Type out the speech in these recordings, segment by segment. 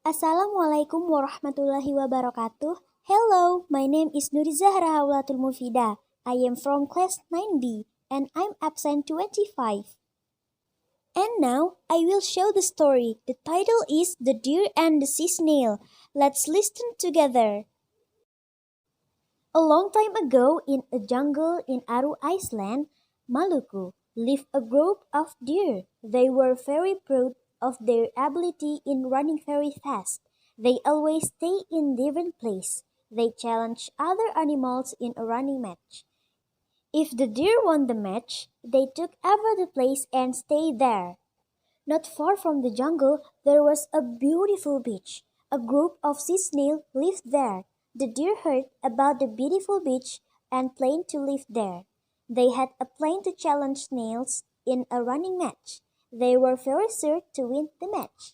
Assalamualaikum warahmatullahi wabarakatuh. Hello, my name is Nurizahra Haulatul Mufida. I am from class 9B and I'm absent 25. And now I will show the story. The title is The Deer and the Sea Snail. Let's listen together. A long time ago in a jungle in Aru Island, Maluku, lived a group of deer. They were very proud of their ability in running very fast. They always stay in different place. They challenge other animals in a running match. If the deer won the match, they took over the place and stayed there. Not far from the jungle, there was a beautiful beach. A group of sea snails lived there. The deer heard about the beautiful beach and planned to live there. They had a plan to challenge snails in a running match. They were very sure to win the match.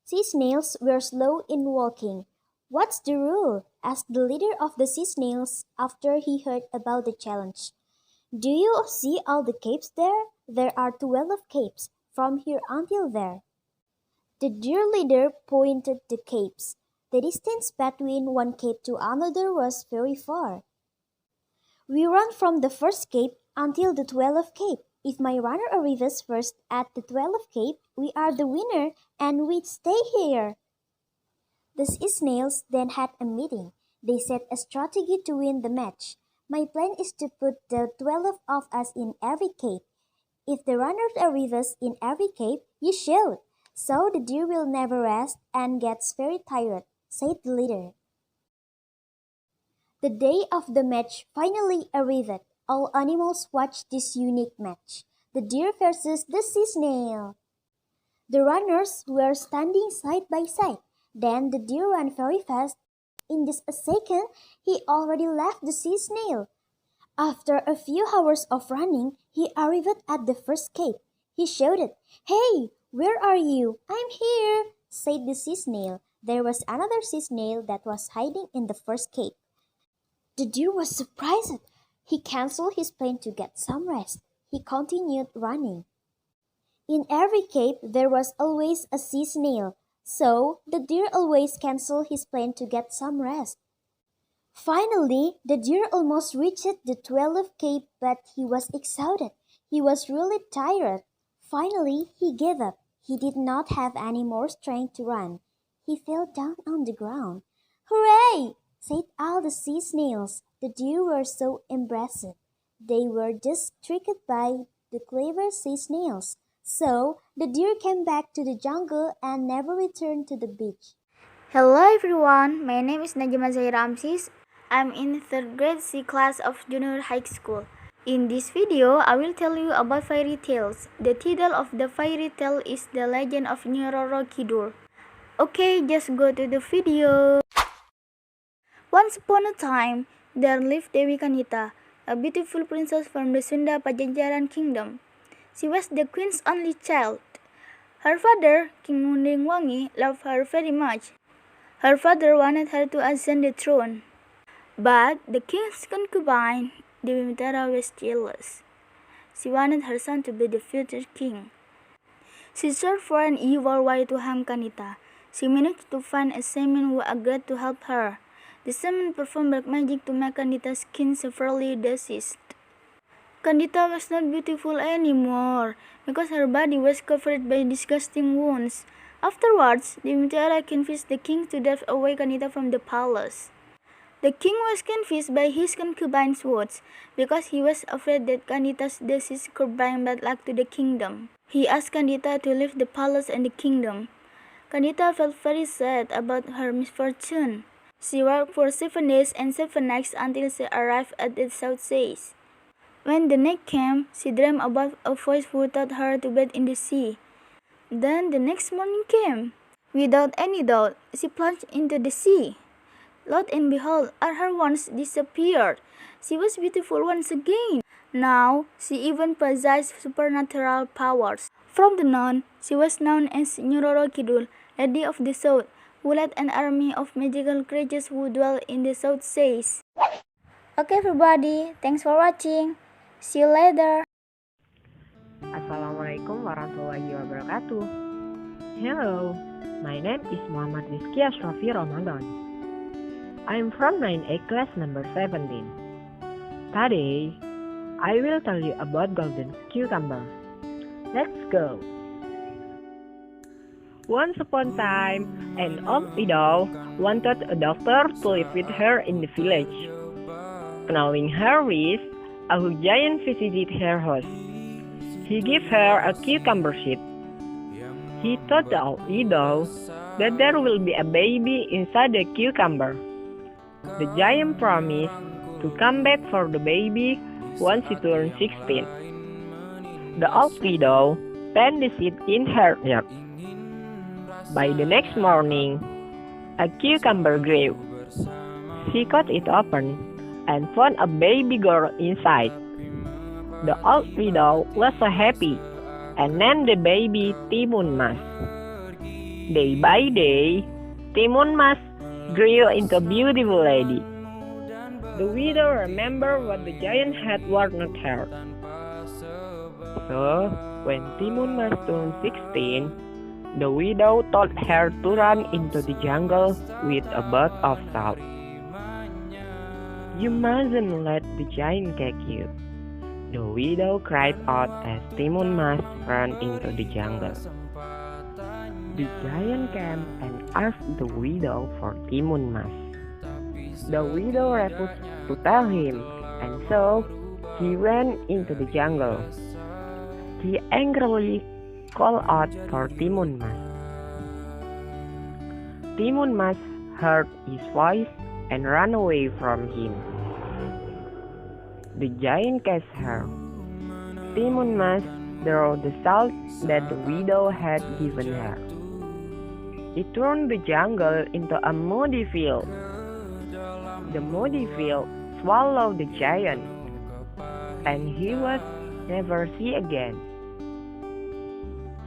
Sea snails were slow in walking. "What's the rule?" asked the leader of the sea snails after he heard about the challenge. "Do you see all the capes there? There are 12 capes, from here until there." The deer leader pointed the capes. The distance between one cape to another was very far. "We run from the first cape until the 12th cape. If my runner arrives first at the 12th cape, we are the winner and we stay here." The sea snails then had a meeting. They set a strategy to win the match. "My plan is to put the 12 of us in every cape. If the runner arrives in every cape, you shout. So the deer will never rest and gets very tired," said the leader. The day of the match finally arrived. All animals watched this unique match. The deer versus the sea snail. The runners were standing side by side. Then the deer ran very fast. In just a second, he already left the sea snail. After a few hours of running, he arrived at the first cape. He shouted, "Hey, where are you?" "I'm here," said the sea snail. There was another sea snail that was hiding in the first cape. The deer was surprised. He canceled his plan to get some rest. He continued running. In every cape there was always a sea snail, so the deer always canceled his plan to get some rest. Finally, the deer almost reached the 12th cape, but he was exhausted. He was really tired. Finally, he gave up. He did not have any more strength to run. He fell down on the ground. "Hooray!" said all the sea snails. The deer were so embarrassed. They were just tricked by the clever sea snails. So, the deer came back to the jungle and never returned to the beach. Hello everyone, my name is Najma Zahir. I'm in 3rd grade C class of junior high school. In this video, I will tell you about fairy tales. The title of the fairy tale is The Legend of Nyororo Kidul. Okay, just go to the video. Once upon a time, there lived Dewi Kanita, a beautiful princess from the Sunda Pajajaran kingdom. She was the queen's only child. Her father, King Mundingwangi, loved her very much. Her father wanted her to ascend the throne, but the king's concubine, Dewi Mitara, was jealous. She wanted her son to be the future king. She searched for an evil way to harm Kanita. She managed to find a shaman who agreed to help her. The shaman performed black magic to make Kanita's skin severely diseased. Kanita was not beautiful anymore because her body was covered by disgusting wounds. Afterwards, Demitara convinced the king to drive away Kanita from the palace. The king was convinced by his concubine's words because he was afraid that Kanita's disease could bring bad luck to the kingdom. He asked Kanita to leave the palace and the kingdom. Kanita felt very sad about her misfortune. She worked for 7 days and 7 nights until she arrived at the south seas. When the night came, she dreamed about a voice who taught her to bathe in the sea. Then the next morning came. Without any doubt, she plunged into the sea. Lo and behold, all her wounds disappeared. She was beautiful once again. Now, she even possessed supernatural powers. From then on, she was known as Nyororo Kidul, Lady of the South, who led an army of magical creatures who dwell in the South Seas. Okay everybody, thanks for watching. See you later. Assalamualaikum warahmatullahi wabarakatuh. Hello, My name is Muhammad Rizky Ashrafi Ramadan. I am from 9A class number 17. Today, I will tell you about golden cucumber. Let's go! Once upon a time, an old widow wanted a doctor to live with her in the village. Knowing her wish, a giant visited her house. He gave her a cucumber seed. He told the old widow that there will be a baby inside the cucumber. The giant promised to come back for the baby once he turned 16. The old widow planted the seed in her yard. By the next morning, a cucumber grew. She cut it open and found a baby girl inside. The old widow was so happy and named the baby Timun Mas. Day by day, Timun Mas grew into a beautiful lady. The widow remembered what the giant had warned her. So, when Timun Mas turned 16, the widow told her to run into the jungle with a bag of salt. You mustn't let the giant catch you, the widow cried out as Timun Mas ran into the jungle. The giant came and asked the widow for Timun Mas. The widow refused to tell him, and so he ran into the jungle. He angrily called out for Timun Mas. Timun Mas heard his voice and ran away from him. The giant catched her. Timun Mas threw the salt that the widow had given her. It turned the jungle into a muddy field. The muddy field swallowed the giant, and he was never seen again.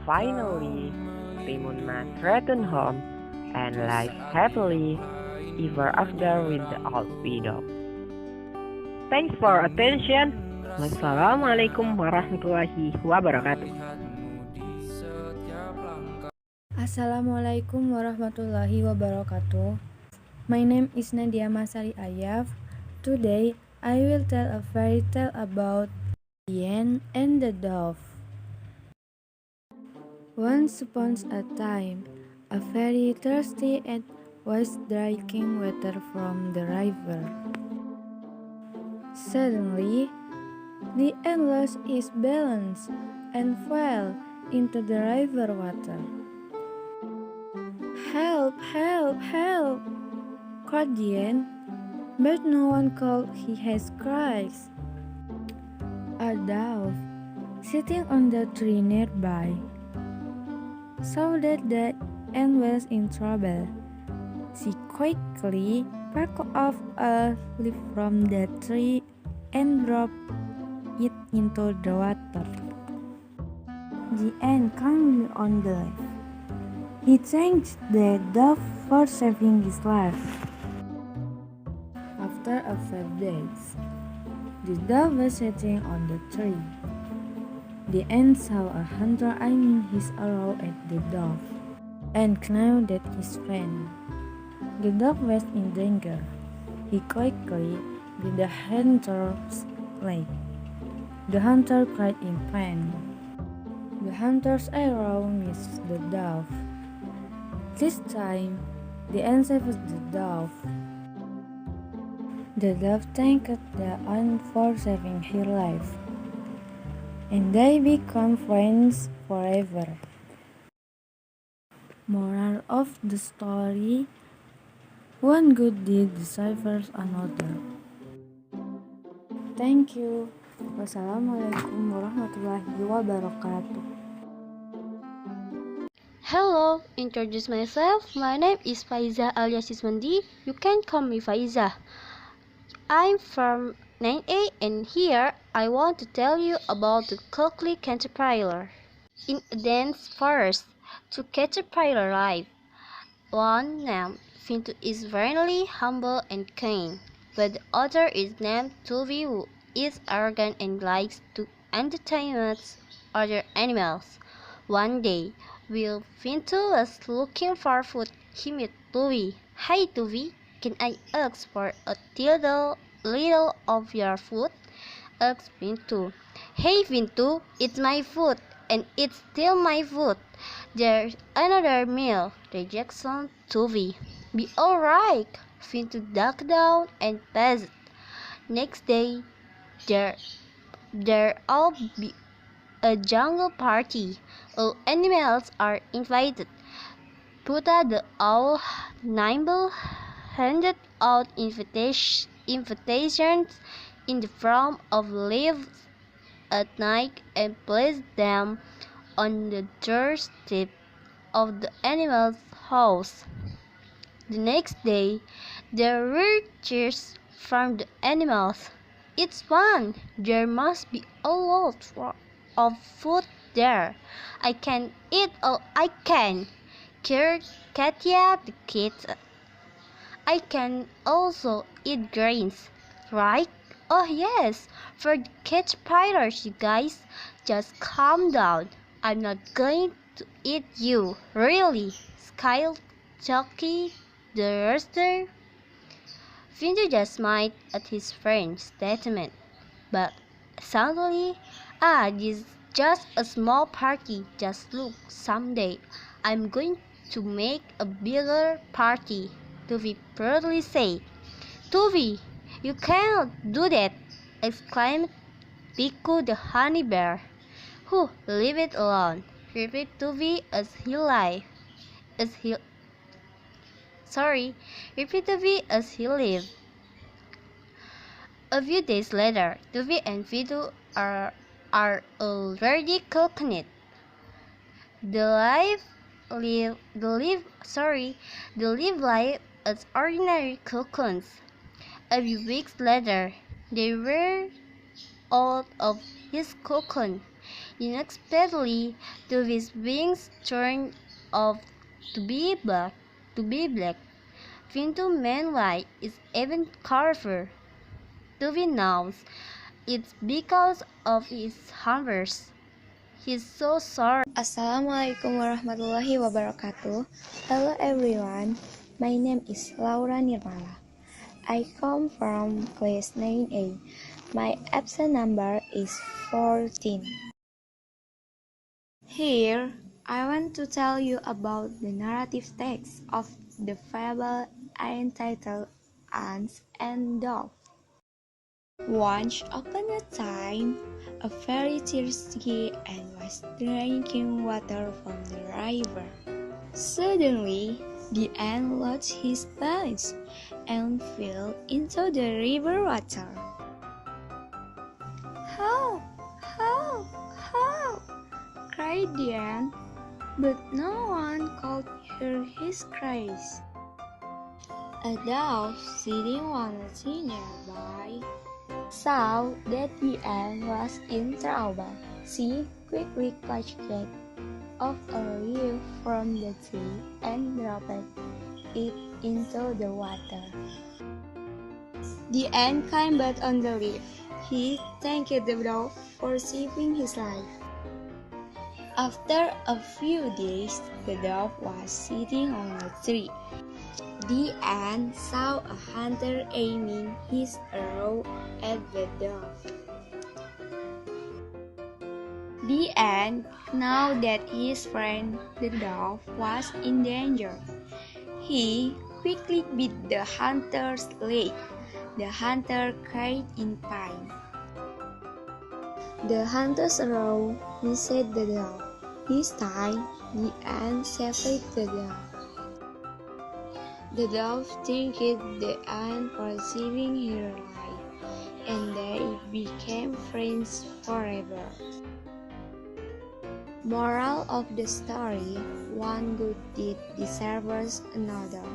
Finally, Timun Mas returned home and lived happily ever after with the old widow. Thanks for attention. Wassalamualaikum warahmatullahi wabarakatuh. Assalamualaikum warahmatullahi wabarakatuh. My name is Nadia Masari Ayaf. Today, I will tell a fairy tale about the hen and the dove. Once upon a time, a fairy thirsty and was drinking water from the river. Suddenly, the hen lost its balance and fell into the river water. "Help! Help! Help!" cried the hen, but no one called his cries. A dove, sitting on the tree nearby, saw that the hen was in trouble. She quickly broke off a leaf from the tree and dropped it into the water. The hen climbed on the leaf. He thanked the dove for saving his life. After a few days, the dove was sitting on the tree. The hen saw a hunter aiming his arrow at the dove and knew that his friend. The dove was in danger. He quickly beat the hunter's leg. The hunter cried in pain. The hunter's arrow missed the dove. This time, the hen saved the dove. The dove thanked the hen for saving her life, and they become friends forever. Moral of the story: one good deed deserves another. Thank you. Wassalamualaikum warahmatullahi wabarakatuh. Hello, introduce myself. My name is Faiza alias Ismandi. You can call me Faiza. I'm from 9A and here I want to tell you about the cockly caterpillar. In a dense forest, two caterpillars live. One named Fintu is very humble and kind, but the other is named Tulvi who is arrogant and likes to entertain other animals. One day, While Vintu was looking for food, he met Tuvi. Hey Tuvi, can I ask for a little of your food? Asked Vintu. Hey Vintu, it's my food, and it's still my food. There's another meal, rejection Tuvi. Be alright. Vintu ducked down and passed. Next day, there all be a jungle party. All animals are invited. Puta the owl nimble handed out invitations in the form of leaves at night and placed them on the doorstep of the animal's house. The next day, there were cheers from the animals. It's fun. There must be a lot of food there. I can eat all I can. Cured Katia the kids. I can also eat grains, right? Oh yes, for the cat spiders, you guys. Just calm down. I'm not going to eat you, really, skilled Chucky the rooster. Findu just smiled at his friend's statement, but suddenly, this is just a small party. Just look, someday I'm going to make a bigger party, Tuvi proudly said. Tuvi, you cannot do that, exclaimed Piku the honey bear. Leave it alone, repeated Tuvi as he repeated Tuvi as he left. A few days later, Tuvi and Vidu are already cooking it. The live life as ordinary cocoons. A few weeks later, they were out of his cocoon. Unexpectedly, Tuvi's wings turned off to be black. Vintu meanwhile is even colorful. Tuvi knows it's because of his humbers. He's so sorry. Assalamualaikum warahmatullahi wabarakatuh. Hello everyone, my name is Laura Nirmala. I come from class 9A. My absent number is 14. Here, I want to tell you about the narrative text of the fable entitled Ants and Dove. Once upon a time, a very thirsty and was drinking water from the river. Suddenly, the ant lost his balance and fell into the river water. Help! Help! Help! Cried the ant, but no one could hear his cries. A dove sitting on a tree nearby saw that the ant was in trouble. She quickly plucked off a leaf from the tree and dropped it into the water. The ant climbed on the leaf. He thanked the dove for saving his life. After a few days, the dove was sitting on a tree. The ant saw a hunter aiming his arrow at the dove. The ant knew that his friend the dove was in danger. He quickly bit the hunter's leg. The hunter cried in pain. The hunter's arrow missed the dove. This time, the ant saved the dove. The dove thanked the ant for saving her life, and they became friends forever. Moral of the story: one good deed deserves another.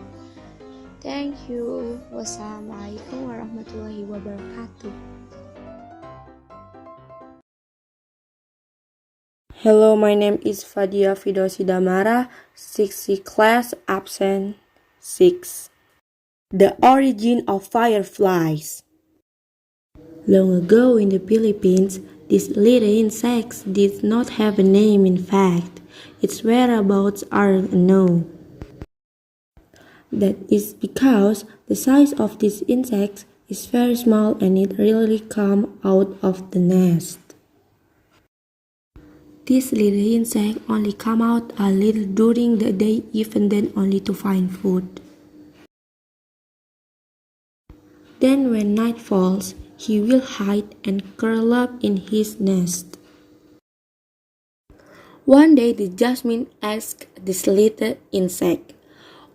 Thank you. Wassalamualaikum warahmatullahi wabarakatuh. Hello, my name is Fadia Fidosi Damara, 6C class, absent 6. The origin of fireflies. Long ago in the Philippines, these little insects did not have a name in fact. Its whereabouts are unknown. That is because the size of these insects is very small and it rarely comes out of the nest. These little insects only come out a little during the day, even then only to find food. Then when night falls, he will hide and curl up in his nest. One day the jasmine asked this little insect,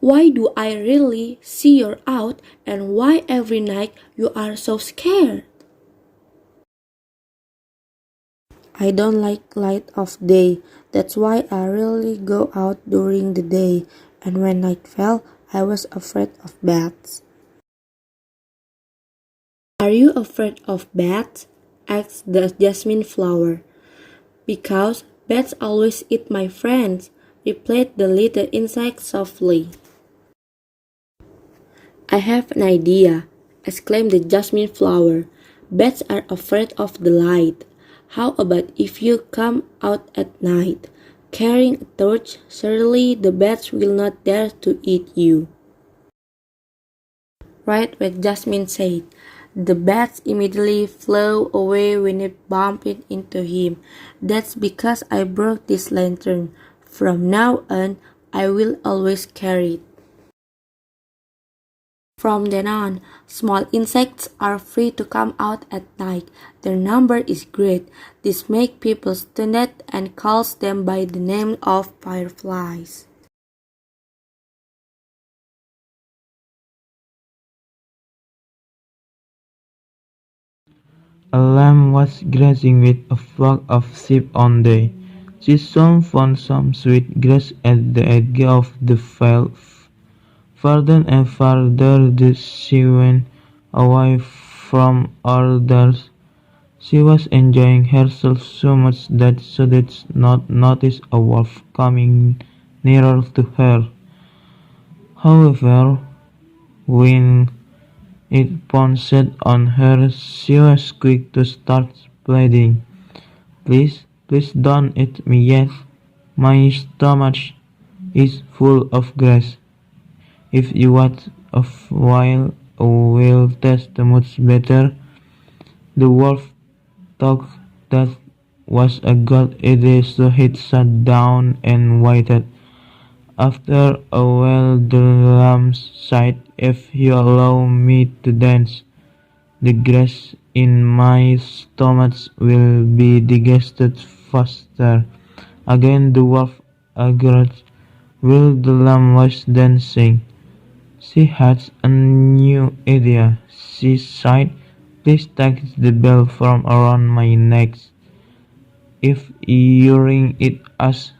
"Why do I really see you out, and why every night you are so scared?" "I don't like light of day, that's why I rarely go out during the day, and when night fell, I was afraid of bats." "Are you afraid of bats?" asked the jasmine flower. "Because bats always eat my friends," replied the little insect softly. "I have an idea," exclaimed the jasmine flower. "Bats are afraid of the light. How about if you come out at night, carrying a torch? Surely the bats will not dare to eat you." Right what Jasmine said. The bats immediately flew away when it bumped into him. "That's because I broke this lantern. From now on, I will always carry it." From then on, small insects are free to come out at night. Their number is great. This makes people stunned and calls them by the name of fireflies. A lamb was grazing with a flock of sheep one day. She soon found some sweet grass at the edge of the field. Further and further she went away from others. She was enjoying herself so much that she did not notice a wolf coming nearer to her. However, when it pounced on her, she was quick to start pleading. "Please, please don't eat me yet. My stomach is full of grass. If you wait a while, it will taste much better." The wolf thought that was a good idea, so he sat down and waited. After a while the lamb sighed, "If you allow me to dance, the grass in my stomach will be digested faster." Again the wolf agreed. While the lamb was dancing, she had a new idea. She sighed, "Please take the bell from around my neck. If you ring it as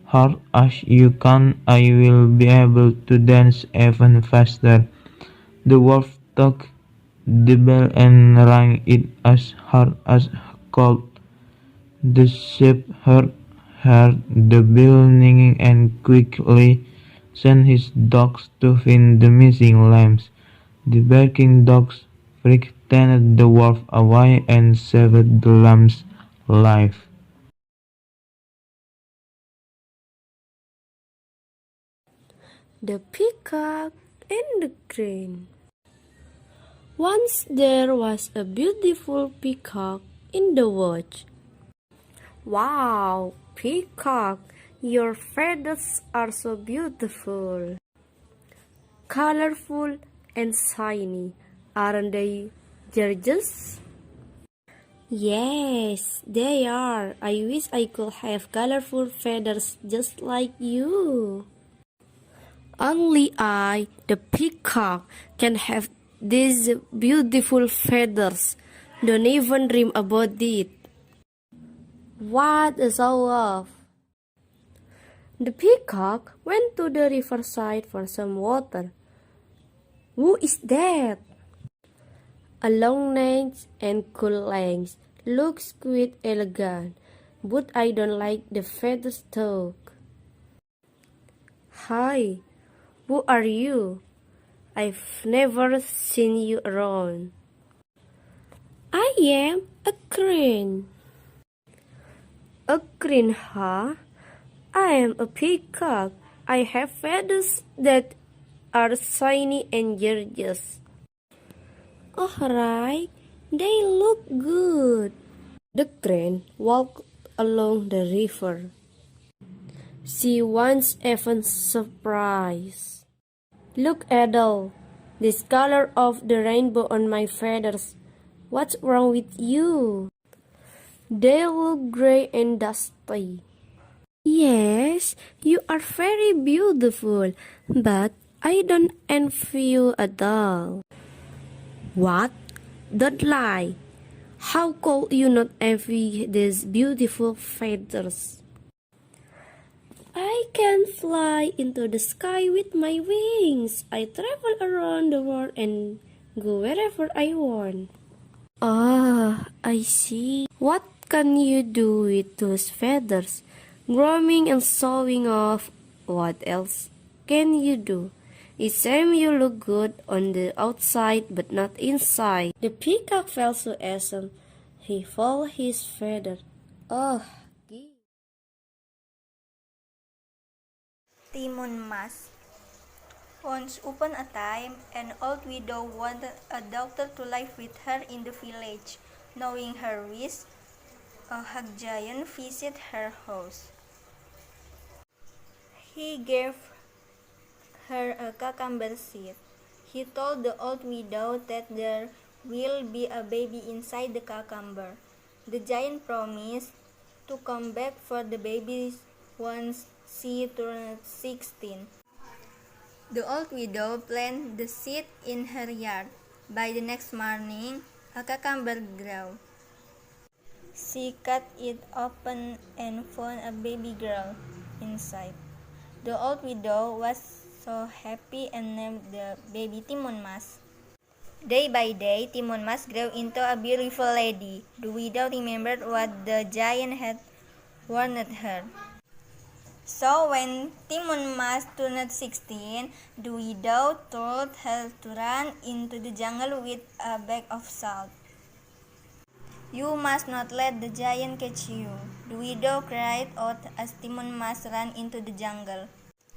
hard as you can, I will be able to dance even faster." The wolf took the bell and rang it as hard as he could. The shepherd heard the bell ringing and quickly sent his dogs to find the missing lambs. The barking dogs frightened the wolf away and saved the lamb's life. The peacock and the crane. Once there was a beautiful peacock in the woods. "Wow, peacock, your feathers are so beautiful, colorful and shiny. Aren't they gorgeous?" "Yes, they are. I wish I could have colorful feathers just like you." "Only I, the peacock, can have these beautiful feathers. Don't even dream about it." "What a show off!" The peacock went to the riverside for some water. "Who is that?" "A long neck and cool legs. Looks quite elegant, but I don't like the feathers though." "Hi, who are you? I've never seen you around." "I am a crane." "A crane, huh? I am a peacock. I have feathers that are shiny and gorgeous. Alright, they look good. The crane walked along the river. She was even surprised. Look, Adele, this color of the rainbow on my feathers. What's wrong with you? They look gray and dusty. Yes, you are very beautiful, but I don't envy you at all. What? Don't lie. How could you not envy these beautiful feathers? I can fly into the sky with my wings. I travel around the world and go wherever I want. Ah, I see. What can you do with those feathers? Grooming and sewing off. What else can you do? It seems you look good on the outside but not inside. The peacock felt so awesome. He folded his feather. Oh, Timun Mas. Once upon a time, an old widow wanted a doctor to live with her in the village. Knowing her wish, a hug giant visited her house. He gave her a cucumber seed. He told the old widow that there will be a baby inside the cucumber. The giant promised to come back for the baby once she turned 16. The old widow planted the seed in her yard. By the next morning, a cucumber grew. She cut it open and found a baby girl inside. The old widow was so happy and named the baby Timun Mas. Day by day, Timun Mas grew into a beautiful lady. The widow remembered what the giant had warned her. So when Timun Mas turned 16, the widow told her to run into the jungle with a bag of salt. You must not let the giant catch you, the widow cried out as Timun Mas ran into the jungle.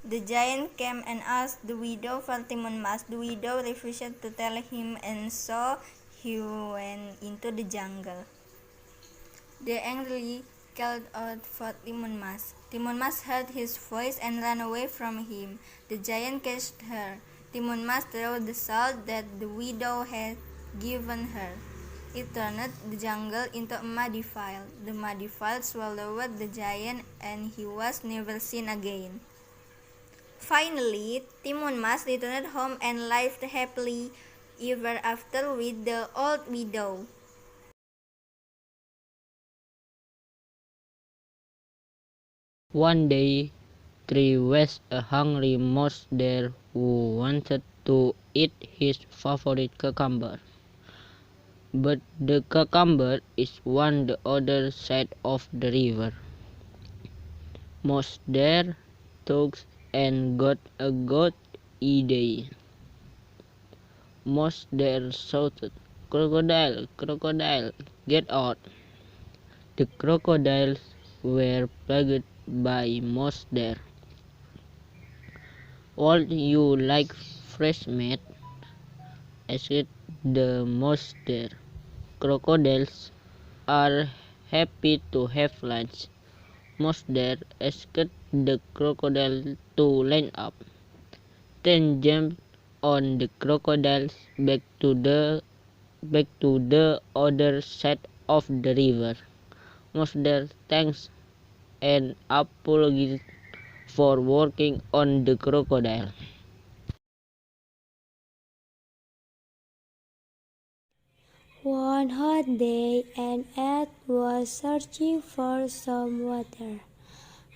The giant came and asked the widow for Timun Mas. The widow refused to tell him, and so he went into the jungle. They angrily called out for Timun Mas. Timun Mas heard his voice and ran away from him. The giant catched her. Timun Mas threw the salt that the widow had given her. It turned the jungle into a muddy file. The muddy file swallowed the giant, and he was never seen again. Finally, Timun Mas returned home and lived happily ever after with the old widow. One day, there was a hungry mouse there who wanted to eat his favorite cucumber. But the cucumber is on the other side of the river. Mouse there took and got a good idea. Mouse there shouted, "Crocodile, crocodile, get out!" The crocodiles were plagued by mouse there. "Would you like fresh meat?" asked the mouse there. "Crocodiles are happy to have lunch." Mouse there asked the crocodile to line up, then jumped on the crocodile's back to the other side of the river. Mouse there thanks and apologized for working on the crocodile. One hot day, an ant was searching for some water.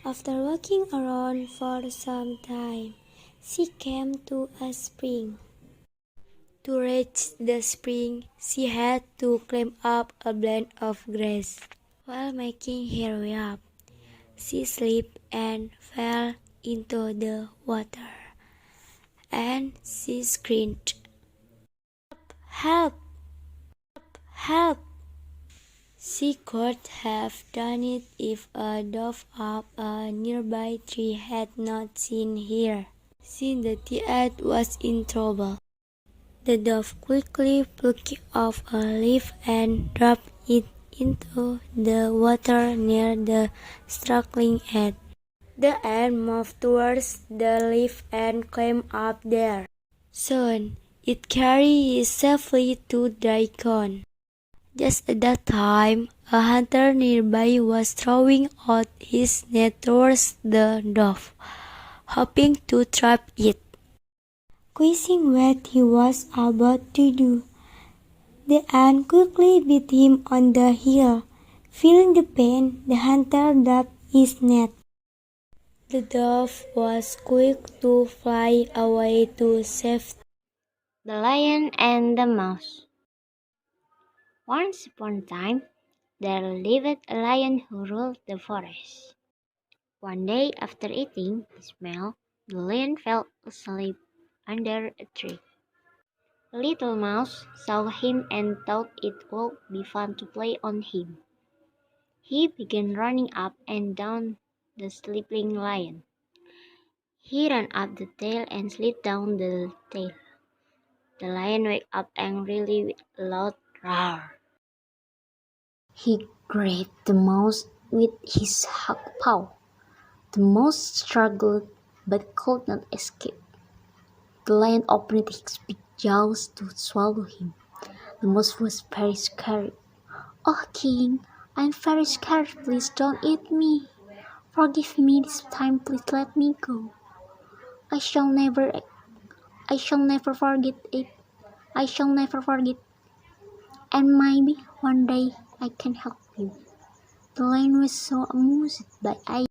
After walking around for some time, she came to a spring. To reach the spring, she had to climb up a blade of grass. While making her way up, she slipped and fell into the water. And she screamed, "Help! Help! Help!" She could have done it if a dove up a nearby tree had not seen her. Seeing that the ant was in trouble, the dove quickly plucked off a leaf and dropped it into the water near the struggling ant. The ant moved towards the leaf and climbed up there. Soon, it carried it safely to dry ground. Just at that time, a hunter nearby was throwing out his net towards the dove, hoping to trap it. Guessing what he was about to do, the ant quickly beat him on the heel. Feeling the pain, the hunter dropped his net. The dove was quick to fly away to safety. The Lion and the Mouse. Once upon a time, there lived a lion who ruled the forest. One day, after eating his meal, the lion fell asleep under a tree. The little mouse saw him and thought it would be fun to play on him. He began running up and down the sleeping lion. He ran up the tail and slid down the tail. The lion waked up angrily with a loud roar. He grabbed the mouse with his paw. The mouse struggled but could not escape. The lion opened his big jaws to swallow him. The mouse was very scared. "Oh, King, I'm very scared. Please don't eat me. Forgive me this time. Please let me go. I shall never forget it. I shall never forget. And maybe one day I can help you." The lion was so amused by the